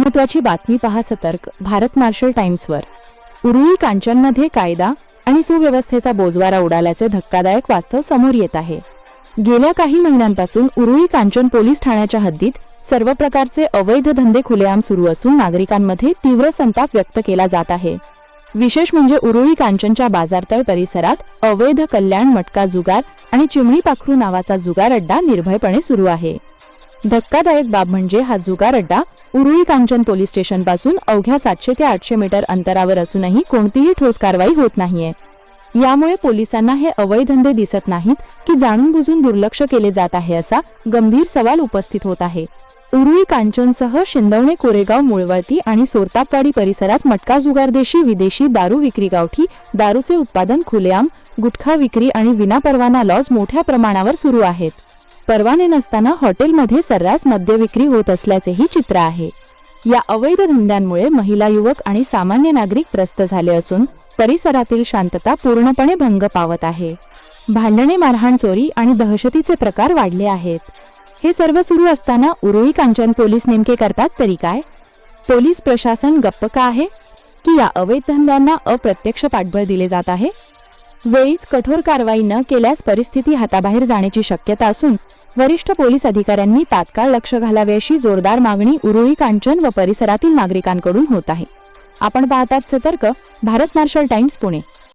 महत्त्वाची बातमी पहा सतर्क भारत मार्शल टाइम्सवर। उरुळी कांचनमध्ये कायदा आणि सुव्यवस्थेचा बोजवारा उडाल्याचे धक्कादायक वास्तव समोर येत आहे। गेल्या काही महिन्यांपासून उरुळी कांचन पोलीस ठाण्याच्या हद्दीत सर्व प्रकारचे अवैध धंदे खुलेआम सुरू असून नागरिकांमध्ये तीव्र संताप व्यक्त केला जात आहे। विशेष म्हणजे उरुळी कांचनच्या बाजारतळ परिसरात अवैध कल्याण मटका जुगार आणि चिमणी पाखरू नावाचा जुगार अड्डा निर्भयपणे सुरू आहे। धक्कादायक बाब म्हणजे हा जुगार अड्डा उरुळी कांचन पोलीस स्टेशन पासून अवघ्या 700 ते 800 मीटर अंतरावर असूनही कोणतीही ठोस कारवाई होत नाहीये। यामुळे पोलिसांना हे अवैध धंदे दिसत नाहीत की जाणून बुजून दुर्लक्ष केले जात आहे असा गंभीर सवाल उपस्थित होत आहे। उरुळी कांचनसह शिंदवणे कोरेगाव मुळवळती आणि सोरतापवाडी परिसरात मटका जुगार देशी विदेशी दारू विक्री गावठी दारूचे उत्पादन खुलेआम गुटखा विक्री आणि विनापरवाना लॉज मोठ्या प्रमाणावर सुरू आहेत। परवाने नसताना हॉटेलमध्ये सर्रास मद्य विक्री होत असल्याचेही चित्र आहे। या अवैध धंद्यांमुळे महिला युवक आणि सामान्य नागरिक त्रस्त झाले असून परिसरातील शांतता पूर्णपणे भंग पावत आहे। भांडणे मारहाण चोरी आणि दहशतीचे प्रकार वाढले आहेत। हे सर्व सुरू असताना उरुळी कांचन पोलीस नेमके करतात तरी काय? पोलीस प्रशासन गप्प का आहे की या अवैध धंद्यांना अप्रत्यक्ष पाठबळ दिले जात आहे? वेळीच कठोर कारवाई न केल्यास परिस्थिती हाताबाहेर जाण्याची शक्यता असून वरिष्ठ पोलीस अधिकाऱ्यांनी तात्काळ लक्ष घालावे अशी जोरदार मागणी उरुळी कांचन व परिसरातील नागरिकांकडून होत आहे। आपण पाहतात सतर्क भारत मार्शल टाइम्स पुणे।